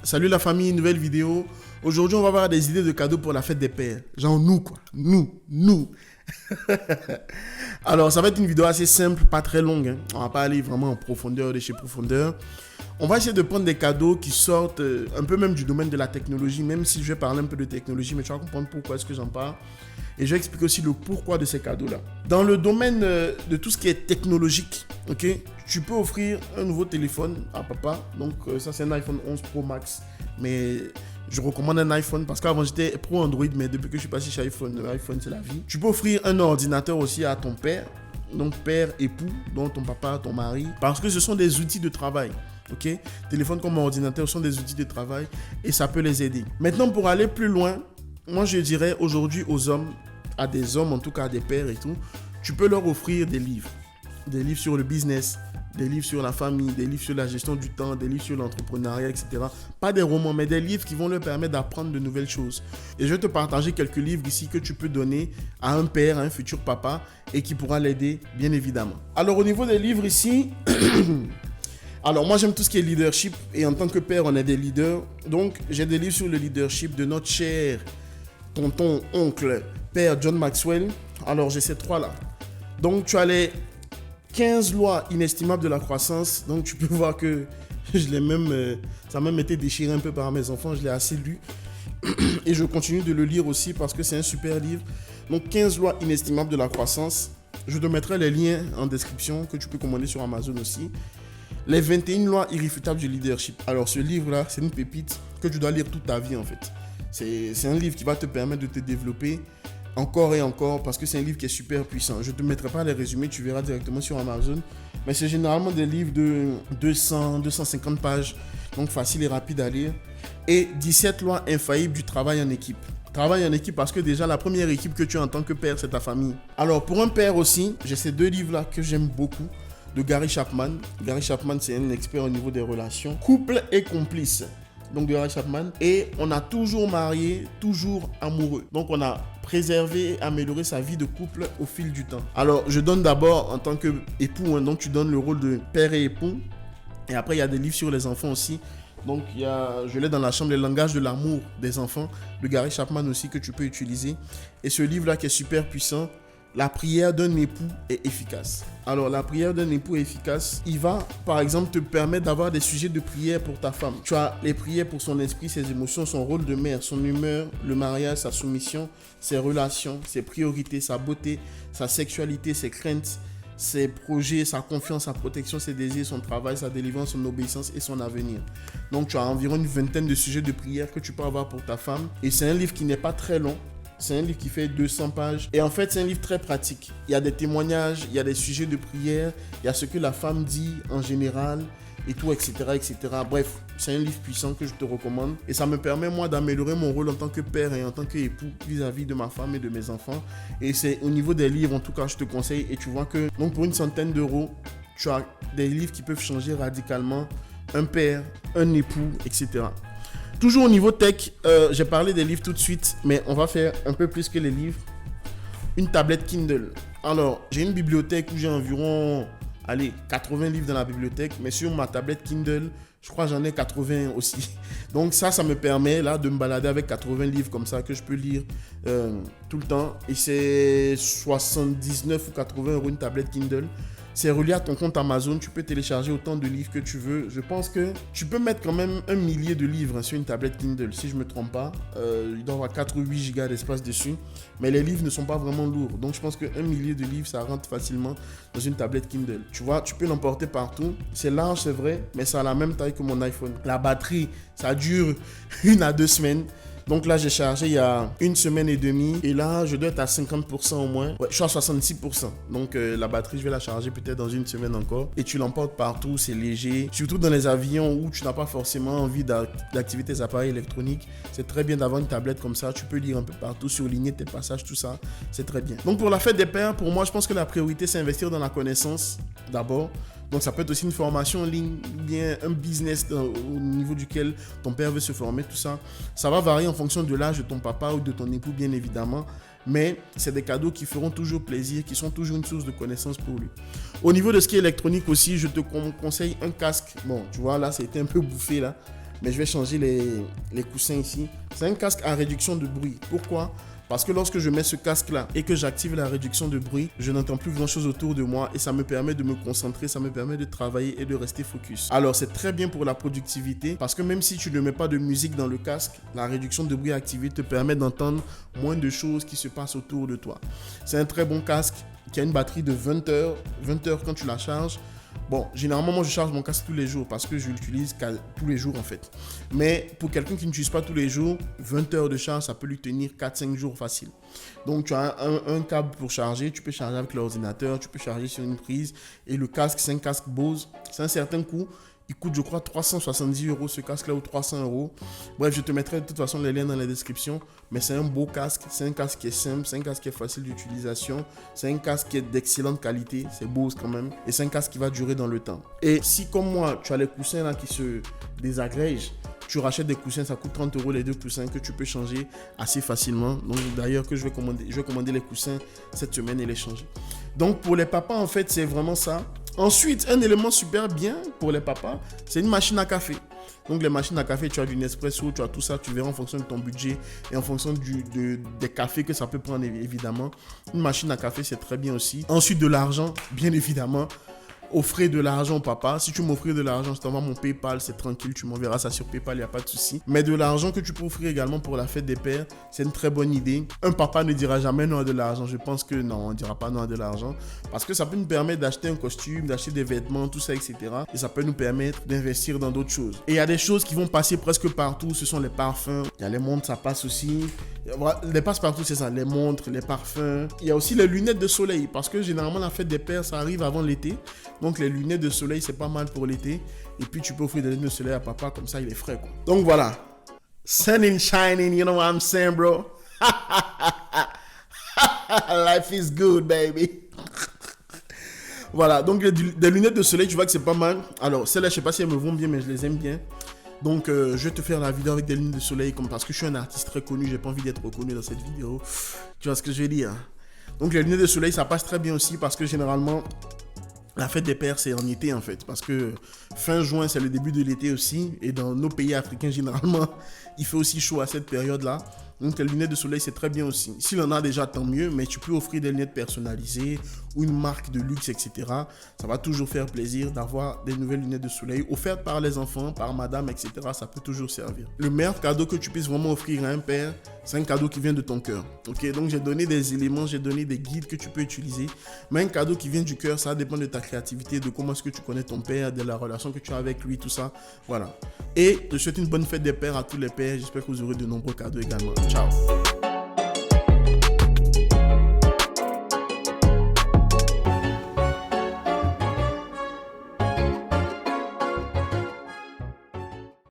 Salut la famille, nouvelle vidéo. Aujourd'hui, on va voir des idées de cadeaux pour la fête des pères. Genre nous, quoi. Nous. Alors, ça va être une vidéo assez simple, pas très longue. Hein. On va pas aller vraiment en profondeur, de chez profondeur. On va essayer de prendre des cadeaux qui sortent un peu même du domaine de la technologie, même si je vais parler un peu de technologie, mais tu vas comprendre pourquoi est-ce que j'en parle. Et je vais expliquer aussi le pourquoi de ces cadeaux-là. Dans le domaine de tout ce qui est technologique, ok, tu peux offrir un nouveau téléphone à papa. Donc ça, c'est un iPhone 11 Pro Max. Mais je recommande un iPhone parce qu'avant, j'étais pro Android, mais depuis que je suis passé chez iPhone, l'iPhone, c'est la vie. Tu peux offrir un ordinateur aussi à ton père. Donc père, époux, donc ton papa, ton mari. Parce que ce sont des outils de travail. Ok, téléphone comme ordinateur sont des outils de travail et ça peut les aider. Maintenant, pour aller plus loin, moi je dirais aujourd'hui aux hommes, à des hommes en tout cas, à des pères et tout, tu peux leur offrir des livres sur le business, des livres sur la famille, des livres sur la gestion du temps, des livres sur l'entrepreneuriat, etc. Pas des romans, mais des livres qui vont leur permettre d'apprendre de nouvelles choses. Et je vais te partager quelques livres ici que tu peux donner à un père, à un futur papa et qui pourra l'aider bien évidemment. Alors au niveau des livres ici, alors moi j'aime tout ce qui est leadership et en tant que père on est des leaders. Donc j'ai des livres sur le leadership de notre cher tonton, oncle, père John Maxwell. Alors j'ai ces trois là. Donc tu as les 15 lois inestimables de la croissance. Donc tu peux voir que je l'ai même, ça m'a même été déchiré un peu par mes enfants. Je l'ai assez lu et je continue de le lire aussi parce que c'est un super livre. Donc 15 lois inestimables de la croissance. Je te mettrai les liens en description que tu peux commander sur Amazon aussi. Les 21 lois irréfutables du leadership. Alors ce livre-là, c'est une pépite que tu dois lire toute ta vie en fait. C'est un livre qui va te permettre de te développer encore et encore parce que c'est un livre qui est super puissant. Je ne te mettrai pas les résumés, tu verras directement sur Amazon. Mais c'est généralement des livres de 200, 250 pages, donc facile et rapide à lire. Et 17 lois infaillibles du travail en équipe. Travail en équipe parce que déjà la première équipe que tu as en tant que père, c'est ta famille. Alors pour un père aussi, j'ai ces deux livres-là que j'aime beaucoup. De Gary Chapman. Gary Chapman, c'est un expert au niveau des relations. Couple et complice. Donc Gary Chapman. Et on a toujours marié, toujours amoureux. Donc on a préservé et amélioré sa vie de couple au fil du temps. Alors je donne d'abord en tant qu'époux, hein, donc tu donnes le rôle de père et époux. Et après il y a des livres sur les enfants aussi. Donc je l'ai dans la chambre, les langages de l'amour des enfants de Gary Chapman aussi que tu peux utiliser. Et ce livre-là qui est super puissant. La prière d'un époux est efficace. Alors, la prière d'un époux est efficace. Il va, par exemple, te permettre d'avoir des sujets de prière pour ta femme. Tu as les prières pour son esprit, ses émotions, son rôle de mère, son humeur, le mariage, sa soumission, ses relations, ses priorités, sa beauté, sa sexualité, ses craintes, ses projets, sa confiance, sa protection, ses désirs, son travail, sa délivrance, son obéissance et son avenir. Donc, tu as environ une vingtaine de sujets de prière que tu peux avoir pour ta femme. Et c'est un livre qui n'est pas très long. C'est un livre qui fait 200 pages. Et en fait, c'est un livre très pratique. Il y a des témoignages, il y a des sujets de prière, il y a ce que la femme dit en général, et tout, etc., etc. Bref, c'est un livre puissant que je te recommande. Et ça me permet, moi, d'améliorer mon rôle en tant que père et en tant qu'époux vis-à-vis de ma femme et de mes enfants. Et c'est au niveau des livres, en tout cas, je te conseille. Et tu vois que, donc pour une centaine d'euros, tu as des livres qui peuvent changer radicalement un père, un époux, etc. Toujours au niveau tech, j'ai parlé des livres tout de suite, mais on va faire un peu plus que les livres. Une tablette Kindle. Alors, j'ai une bibliothèque où j'ai environ 80 livres dans la bibliothèque, mais sur ma tablette Kindle, je crois que j'en ai 80 aussi. Donc ça me permet là de me balader avec 80 livres comme ça que je peux lire tout le temps. Et c'est 79 ou 80 euros une tablette Kindle. C'est relié à ton compte Amazon, tu peux télécharger autant de livres que tu veux. Je pense que tu peux mettre quand même 1 millier de livres sur une tablette Kindle, si je ne me trompe pas. Il doit y avoir 4 ou 8 gigas d'espace dessus. Mais les livres ne sont pas vraiment lourds. Donc je pense que 1 millier de livres, ça rentre facilement dans une tablette Kindle. Tu vois, tu peux l'emporter partout. C'est large, c'est vrai, mais ça a la même taille que mon iPhone. La batterie, ça dure 1 à 2 semaines. Donc là, j'ai chargé il y a 1 semaine et demie. Et là, je dois être à 50% au moins. Ouais, je suis à 66%. Donc la batterie, je vais la charger peut-être dans 1 semaine encore. Et tu l'emportes partout, c'est léger. Surtout dans les avions où tu n'as pas forcément envie d'activer tes appareils électroniques. C'est très bien d'avoir une tablette comme ça. Tu peux lire un peu partout, surligner tes passages, tout ça. C'est très bien. Donc pour la fête des pères, pour moi, je pense que la priorité, c'est investir dans la connaissance d'abord. Donc ça peut être aussi une formation en ligne, bien un business au niveau duquel ton père veut se former, tout ça. Ça va varier en fonction de l'âge de ton papa ou de ton époux, bien évidemment. Mais c'est des cadeaux qui feront toujours plaisir, qui sont toujours une source de connaissances pour lui. Au niveau de ce qui est électronique aussi, je te conseille un casque. Bon, tu vois, là, c'était un peu bouffé, là. mais je vais changer les coussins ici. C'est un casque à réduction de bruit. Pourquoi ? Parce que lorsque je mets ce casque-là et que j'active la réduction de bruit, je n'entends plus grand-chose autour de moi et ça me permet de me concentrer, ça me permet de travailler et de rester focus. Alors, c'est très bien pour la productivité parce que même si tu ne mets pas de musique dans le casque, la réduction de bruit activée te permet d'entendre moins de choses qui se passent autour de toi. C'est un très bon casque qui a une batterie de 20 heures. 20 heures quand tu la charges. Bon, généralement, moi, je charge mon casque tous les jours parce que je l'utilise tous les jours, en fait. Mais pour quelqu'un qui n'utilise pas tous les jours, 20 heures de charge, ça peut lui tenir 4-5 jours facile. Donc, tu as un câble pour charger. Tu peux charger avec l'ordinateur, tu peux charger sur une prise. Et le casque, c'est un casque Bose. C'est un certain coût. Il coûte, je crois, 370 € ce casque-là ou 300 €. Bref, je te mettrai de toute façon les liens dans la description. Mais c'est un beau casque. C'est un casque qui est simple. C'est un casque qui est facile d'utilisation. C'est un casque qui est d'excellente qualité. C'est Bose quand même. Et c'est un casque qui va durer dans le temps. Et si, comme moi, tu as les coussins là qui se désagrègent, tu rachètes des coussins, ça coûte 30 € les 2 coussins que tu peux changer assez facilement. Donc d'ailleurs que je vais commander les coussins cette semaine et les changer. Donc pour les papas, en fait, c'est vraiment ça. Ensuite, un élément super bien pour les papas, c'est une machine à café. Donc les machines à café, tu as du Nespresso, tu as tout ça, tu verras en fonction de ton budget et en fonction des cafés que ça peut prendre évidemment. Une machine à café, c'est très bien aussi. Ensuite, de l'argent, bien évidemment. Offrir de l'argent au papa. Si tu m'offres de l'argent, je t'envoie mon PayPal, c'est tranquille, tu m'enverras ça sur PayPal, il n'y a pas de souci. Mais de l'argent que tu peux offrir également pour la fête des pères, c'est une très bonne idée. Un papa ne dira jamais non à de l'argent. Je pense que non, on ne dira pas non à de l'argent parce que ça peut nous permettre d'acheter un costume, d'acheter des vêtements, tout ça, etc. Et ça peut nous permettre d'investir dans d'autres choses. Et il y a des choses qui vont passer presque partout. Ce sont les parfums. Il y a les montres, ça passe aussi. Les passe-partout, c'est ça, les montres, les parfums. Il y a aussi les lunettes de soleil parce que généralement la fête des pères, ça arrive avant l'été. Donc les lunettes de soleil, c'est pas mal pour l'été. Et puis tu peux offrir des lunettes de soleil à papa, comme ça il est frais, quoi. Donc voilà. Sun and shining, you know what I'm saying, bro? Life is good, baby. Voilà, donc des lunettes de soleil, tu vois que c'est pas mal. Alors celles-là, je sais pas si elles me vont bien, mais je les aime bien. Donc je vais te faire la vidéo avec des lunettes de soleil parce que je suis un artiste très connu, j'ai pas envie d'être reconnu dans cette vidéo. Tu vois ce que je veux dire? Donc les lunettes de soleil, ça passe très bien aussi parce que généralement la fête des pères, c'est en été en fait, parce que fin juin, c'est le début de l'été aussi, et dans nos pays africains, généralement, il fait aussi chaud à cette période-là. Donc les lunettes de soleil, c'est très bien aussi. S'il en a déjà, tant mieux, mais tu peux offrir des lunettes personnalisées ou une marque de luxe, etc. Ça va toujours faire plaisir d'avoir des nouvelles lunettes de soleil offertes par les enfants, par madame, etc. Ça peut toujours servir. Le meilleur cadeau que tu puisses vraiment offrir à un père, c'est un cadeau qui vient de ton cœur. Ok, donc j'ai donné des éléments, j'ai donné des guides que tu peux utiliser. Mais un cadeau qui vient du cœur, ça dépend de ta créativité, de comment est-ce que tu connais ton père, de la relation que tu as avec lui, tout ça. Voilà. Et je te souhaite une bonne fête des pères à tous les pères. J'espère que vous aurez de nombreux cadeaux également. Ciao.